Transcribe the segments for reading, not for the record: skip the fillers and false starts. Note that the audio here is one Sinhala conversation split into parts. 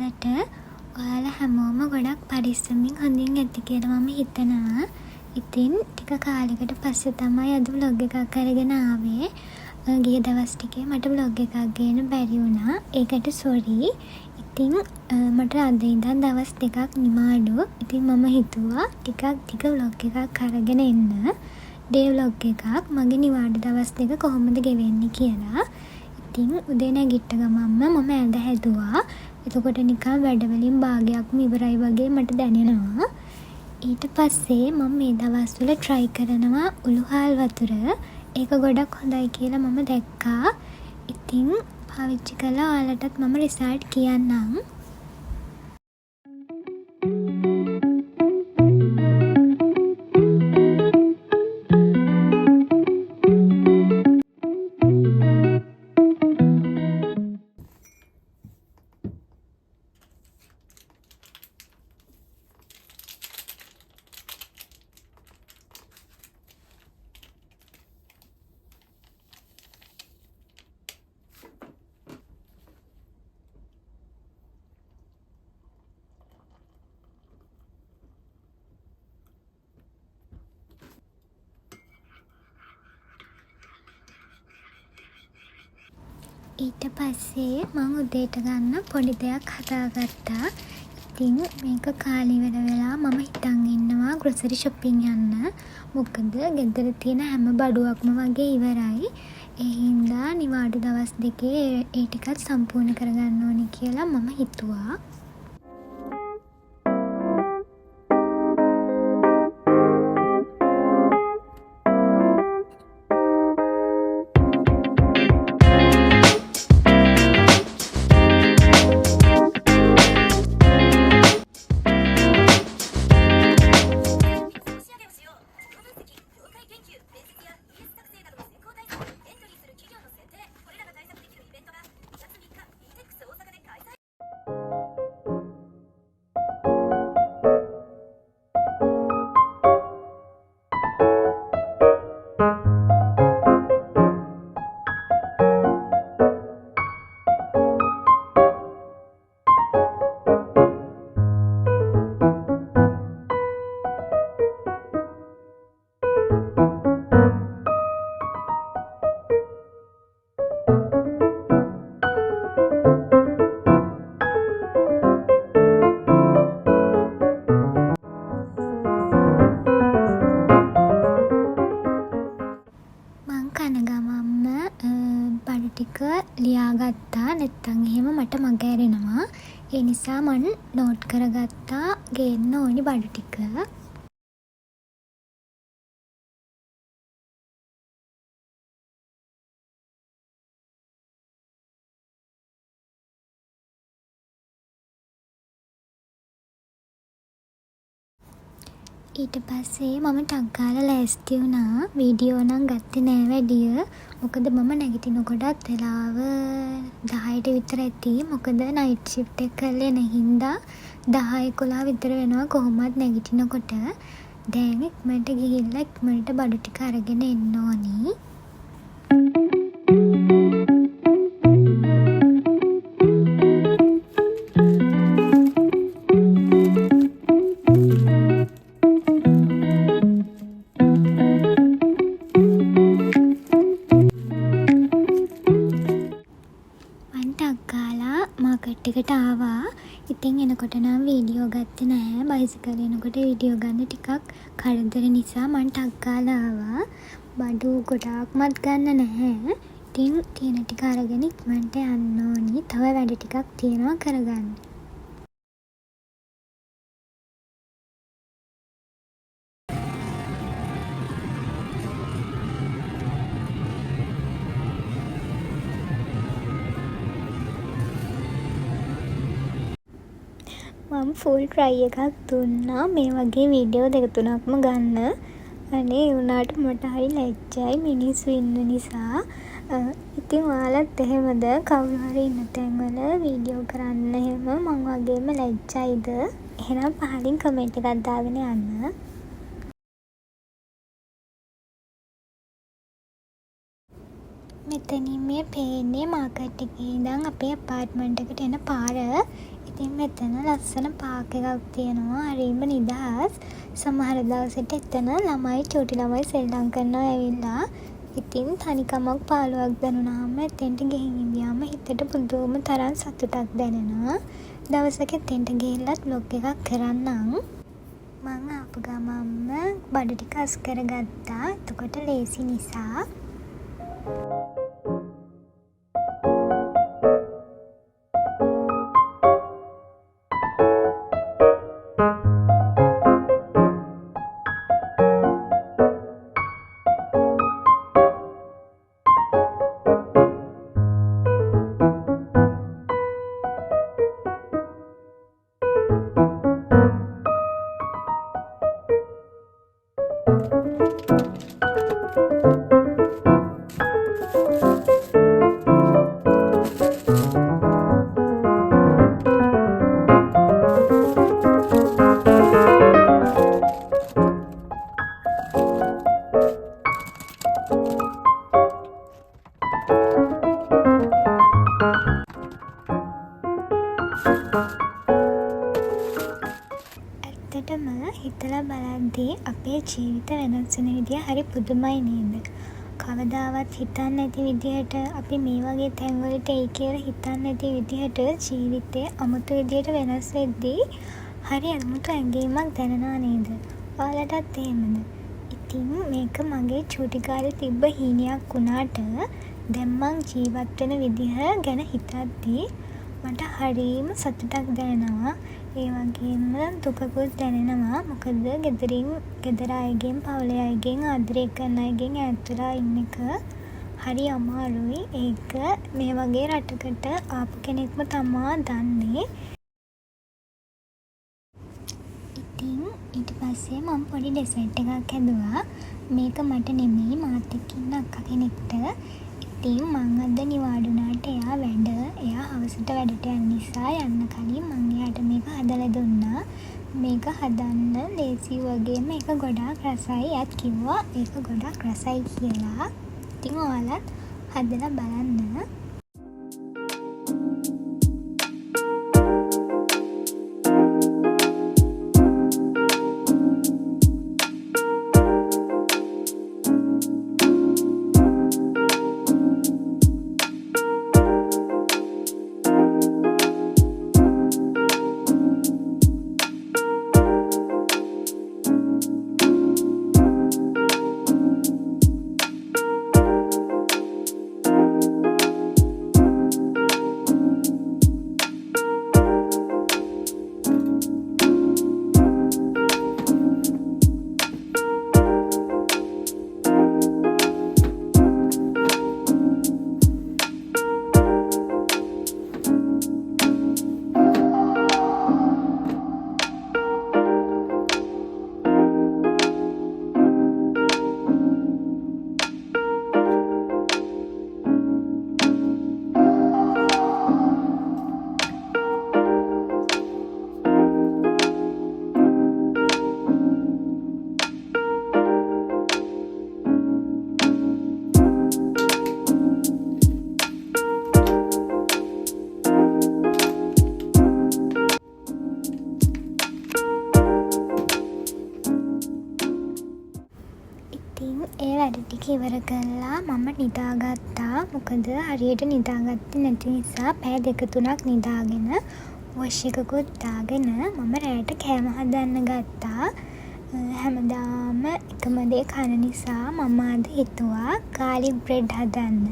දවල්වලට ඔයාලා හැමෝම ගොඩක් පරිස්සමින් හොඳින් ඇති කියලා මම හිතනවා. ඉතින් ටික කාලෙකට පස්සේ තමයි අද vlog එකක් අරගෙන ආවේ. ගිය දවස් ටිකේ මට vlog එකක් ගේන්න බැරි වුණා. ඒකට sorry. ඉතින් මට අද ඉඳන් දවස් දෙකක් නිමාඩු. ඉතින් මම හිතුවා ටික vlog එකක් අරගෙන එන්න. ඩේ vlog එකක් මගේ නිවාඩු දවස් දෙක කොහොමද ගෙවෙන්නේ කියලා. ඉතින් උදේ නැගිට්ට ගමන්ම මම ඇඳ හැදුවා. එතකොට නිකන් වැඩවලින් භාගයක්ම ඉවරයි වගේ මට දැනෙනවා. ඊට පස්සේ මම මේ දවස්වල try කරනවා උළුහාල් වතුර. ඒක ගොඩක් හොඳයි කියලා මම දැක්කා. ඉතින් පාවිච්චි කළා ඔයාලටත් මම රිසල්ට් කියන්නම්. ඊට පස්සේ මම උදේට ගන්න පොඩි දෙයක් හදාගත්තා. ඉතින් මේක කාලි වෙලා මම හිතන් ඉන්නවා ග්‍රොසරි shopping යන්න. මොකද ගෙදර තියෙන හැම බඩුවක්ම වගේ ඉවරයි. ඒ හින්දා නිවාඩු දවස් දෙකේ ඒ ටිකත් සම්පූර්ණ කරගන්න ඕනේ කියලා මම හිතුවා. ටික ලියාගත්තා. නැත්තම් එහෙම මට මග ඇරෙනවා. ඒ නිසා මම නෝට් කරගත්තා ගේන්න ඕනි බඩු ටික. ඊට පස්සේ මම ටක් ගාලා ලෑස්ති වුණා. වීඩියෝ නම් ගත්තේ නෑ වැඩිය. මොකද මම නැගිටිනකොටත් වෙලාව 10ට විතර ඇති. මොකද නයිට් ෂිෆ්ට් එක කරලා එන හින්දා 10-11 විතර වෙනවා කොහොමත් නැගිටිනකොට. දැන් ඉක්මනට ගිහිල්ලා ඉක්මනට බඩු ටික අරගෙන එන්න ඕනි. මාකට් එකට ආවා. ඉතින් එනකොට නම් වීඩියෝ ගත්තේ නැහැ. බයිසිකල් යනකොට වීඩියෝ ගන්න ටිකක් කරදර නිසා මම ටක් ගාලා ආවා. බඩු ගොඩාක්මත් ගන්න නැහැ. ඉතින් තියෙන ටික අරගෙන ඉක්මනට යන්න ඕනි. තව වැඩ ටිකක් තියෙනවා කරගන්න. මම ෆුල් ට්‍රයි එකක් දුන්නා මේ වගේ වීඩියෝ 2-3ක්ම ගන්න. අනේ ඒ වුණාට මට හරි ලැජ්ජයි මිනිස්සු ඉන්න නිසා. ඉතින් ඔයාලත් එහෙමද? කවුරු හරි ඉන්න තැන්වල වීඩියෝ කරන්න එහෙම මං වගේම ලැජ්ජයිද? එහෙනම් පහලින් කමෙන්ට් එකක් දාගෙන යන්න. මෙතනින් මේ පේන්නේ මාකට් එකේ ඉඳන් අපේ අප්පාර්ට්මන්ට් එකට එන පාර. ඉතින් මෙතන ලස්සන පාක් එකක් තියෙනවා. හරිම නිදහස්. සමහර දවසට එතන ළමයි චූටි ළමයි සෙල්ලම් කරනවා ඇවිල්ලා. ඉතින් තනිකමක් පාළුවක් දැනුණාම එතෙන්ට ගිහින් ඉඳියාම හිතට පුදුම තරම් සතුටක් දැනෙනවා. දවසක එතෙන්ට ගිහිල්ලත් බ්ලොග් එකක් කරන්නම්. මං ආපු ගමන්ම බඩු ටික අස් කරගත්තා. එතකොට ලේසි නිසා. ඇත්තටම හිතලා බලද්දී අපේ ජීවිත වෙනස් වෙන විදිය හරි පුදුමයි නේද? කවදාවත් හිතන්නේ නැති විදිහට අපි මේ වගේ තැන්වලට එයි කියලා හිතන්නේ නැති විදිහට ජීවිතේ අමුතු විදිහට වෙනස් වෙද්දී හරි අමුතු ඇඟීමක් දැනෙනවා නේද? ඔයාලටත් එහෙමද? ඉතින් මේක මගේ චූටි කාලේ තිබ්බ හීනයක් වුණාට දැන් මං ජීවත් වෙන විදිහ ගැන හිතද්දී මට හරිම සතුටක් දැනෙනවා. ඒ වගේම දුකකුත් දැනෙනවා. මොකද ගෙදර අයගෙන් පවුලේ අයගෙන් ආදරය කරන අයගෙන් ඈත් වෙලා ඉන්න එක හරි අමාරුයි. ඒක මේ වගේ රටකට ආපු කෙනෙක්ම තමා දන්නේ. ඉතින් ඊට පස්සේ මම පොඩි ඩෙසර්ට් එකක් හැදුවා. මේක මට නෙමෙයි මාත් එක්ක ඉන්න අක්කා කෙනෙක්ට. ඉතින් මං අද නිවාඩු වුණාට එයා හවසට වැඩට යන නිසා යන්න කලින් මං එයාට මේක හදලා දුන්නා. මේක හදන්න ලේසි වගේම ඒක ගොඩාක් රසයි. එයාත් කිව්වා ඒක ගොඩාක් රසයි කියලා. ඉතින් ඔයාලත් හදලා බලන්න. ඒ වැඩ ටික ඉවර කරලා මම නිදාගත්තා. මොකද හරියට නිදාගත්තේ නැති නිසා පැය 2-3ක් නිදාගෙන වොෂ් එකකුත් දාගෙන මම රැයට කෑම හදන්න ගත්තා. හැමදාම එකම දේ කන නිසා මම අද හිතුවා ගාලික් බ්‍රෙඩ් හදන්න.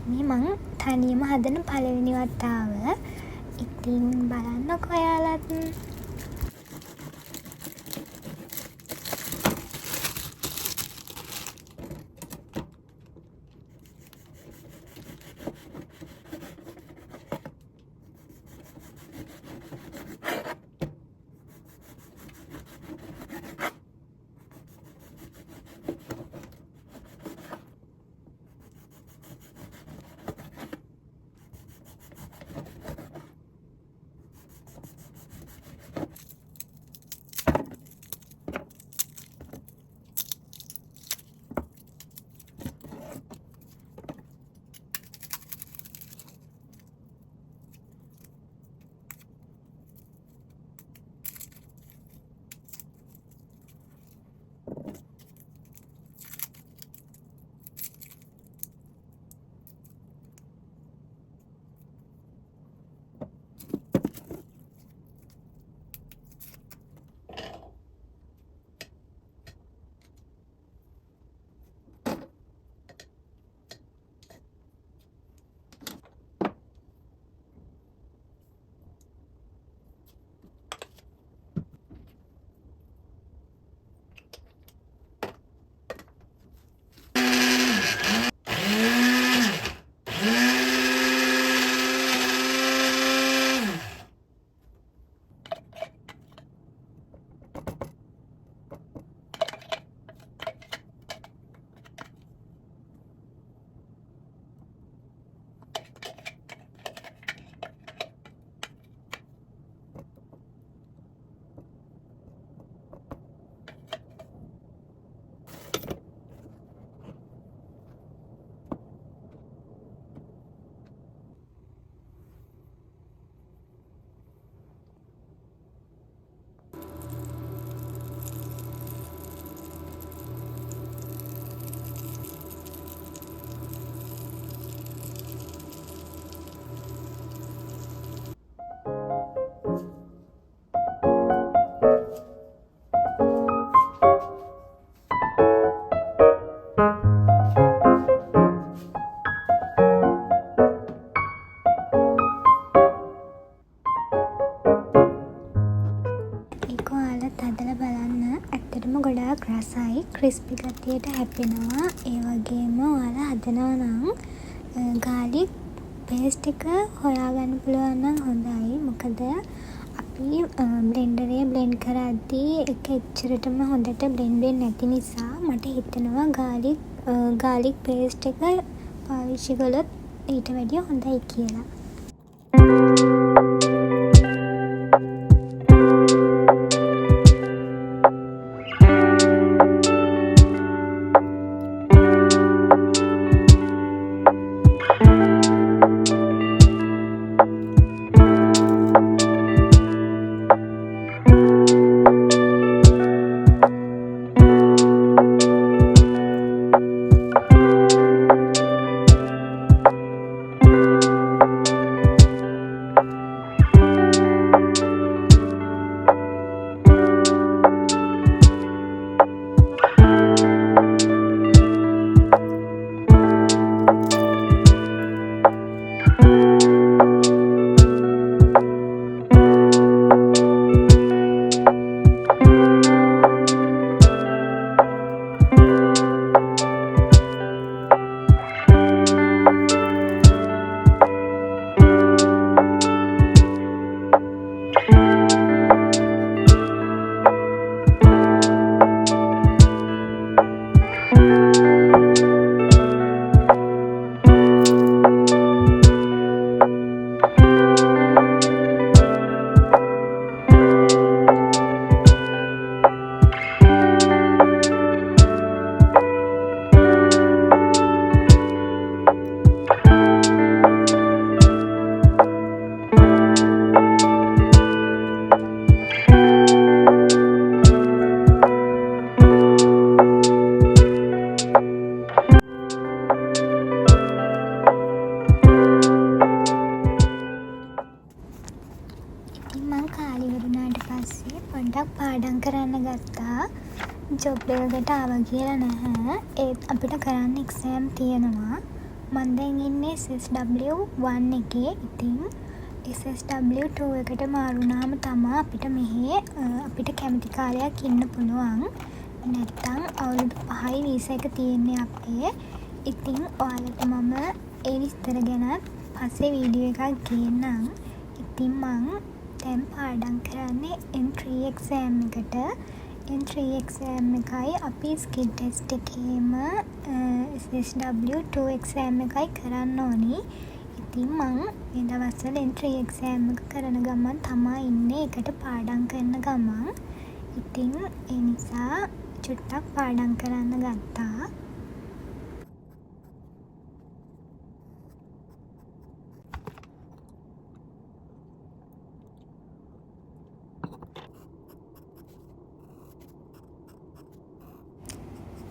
මේ මං තනියම හදන පළවෙනි වතාව. ඉතින් බලන්නකෝ ඔයාලත්. රසයි ක්‍රිස්පි ගතියට හැපෙනවා. ඒ වගේම ඔයාලා හදනවා නම් ගාලික් පේස්ට් එක හොයාගන්න පුළුවන් නම් හොඳයි. මොකද අපි බ්ලෙන්ඩරේ බ්ලෙන්ඩ් කරද්දී ඒක එච්චරටම හොඳට බ්ලෙන්ඩ් වෙන්නේ නැති නිසා මට හිතෙනවා ගාලික් පේස්ට් එක පාවිච්චි කළොත් ඊට වැඩිය හොඳයි කියලා. පොඩ්ඩක් පාඩම් කරන්න ගත්තා. ජොබ් එකකට ආවා කියලා නැහැ. ඒත් අපිට කරන්න එක්සෑම් තියෙනවා. මම දැන් ඉන්නේ SSW1 එකේ. ඉතින් SSW2 එකට මාරු වුණාම තමයි අපිට මෙහි අපිට කැමති කාලයක් ඉන්න පුළුවන්. නැත්තම් අවුරුදු 5යි වීසා එක තියෙන්නේ අපේ. ඉතින් ඔයාලට මම ඒ විස්තර ගැන පස්සේ වීඩියෝ එකක් ගේන්නම්. ඉතින් මං දැන් පාඩම් කරන්නේ N3 exam එකට. N3 exam එකයි අපි ස්කිල් ටෙස්ට් එකේම SSW2 exam එකයි කරන්න ඕනි. ඉතින් මං මේ දවස්වල N3 exam එක කරන ගමන් තමයි ඉන්නේ. ඒකට පාඩම් කරන ගමන්. ඉතින් ඒ නිසා චුට්ටක් පාඩම් කරන්න ගත්තා.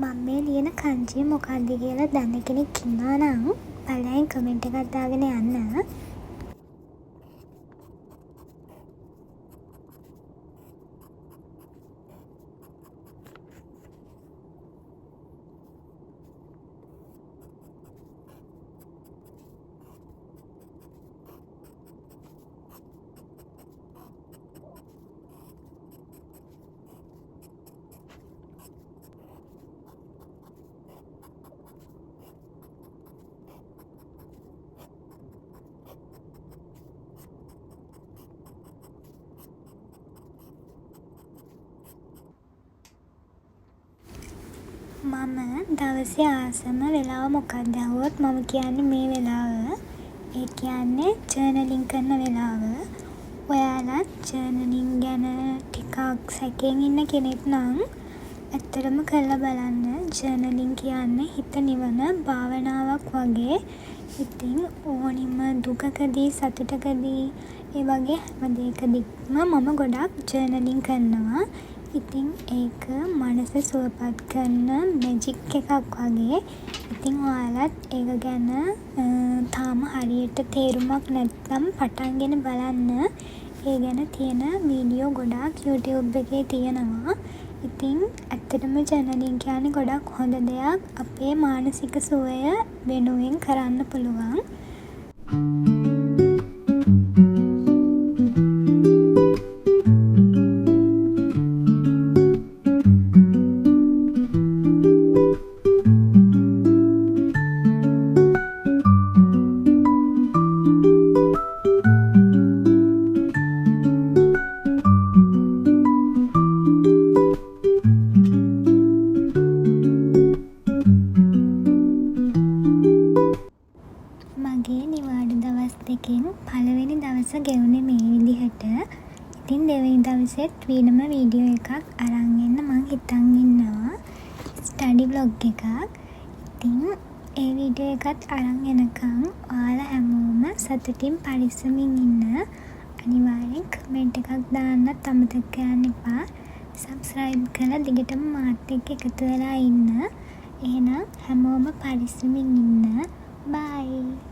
මම මේ ලියන කංචිය මොකක්ද කියලා දන්න කෙනෙක් ඉන්නවා නම් බලයෙන් කමෙන්ට් එකක් දාගෙන යන්න. මම දවසේ ආසම වෙලාව මොකක්ද ඇහුවොත් මම කියන්නේ මේ වෙලාව. ඒ කියන්නේ ජර්නලින් කරන වෙලාව. ඔයාලත් ජර්නලින් ගැන ටිකක් සැකෙන් ඉන්න කෙනෙක් නම් ඇත්තටම කරලා බලන්න. ජර්නලින් කියන්නේ හිත නිවන භාවනාවක් වගේ. ඉතින් ඕනිම දුකකදී සතුටකදී ඒ වගේ හැම දෙයකදීම මම ගොඩක් ජර්නලින් කරනවා. ඉතින් ඒක මනස සුවපත් කරන මැජික් එකක් වගේ. ඉතින් ඔයාලත් ඒක ගැන තාම හරියට තේරුමක් නැත්නම් පටන්ගෙන බලන්න. ඒ ගැන තියෙන වීඩියෝ ගොඩාක් YouTube එකේ තියෙනවා. ඉතින් ඇත්තටම ජර්නලින් කියන්නේ ගොඩක් හොඳ දෙයක්. අපේ මානසික සුවය වෙනුවෙන් කරන්න පුළුවන්. දවස ගෙවුනේ මේ විදිහට. ඉතින් දෙවෙනි දවසෙත් වෙනම වීඩියෝ එකක් අරන් එන්න මං හිතන් ඉන්නවා. ස්ටඩි බ්ලොග් එකක්. ඉතින් ඒ වීඩියෝ එකත් අරන් එනකම් ඔයාලා හැමෝම සතුටින් පරිස්සමින් ඉන්න. අනිවාර්යෙන් කමෙන්ට් එකක් දාන්නත් අමතක කරන්න එපා. සබ්ස්ක්‍රයිබ් කරලා දිගටම මාත් එක්ක එකතු වෙලා ඉන්න. එහෙනම් හැමෝම පරිස්සමින් ඉන්න. බයි.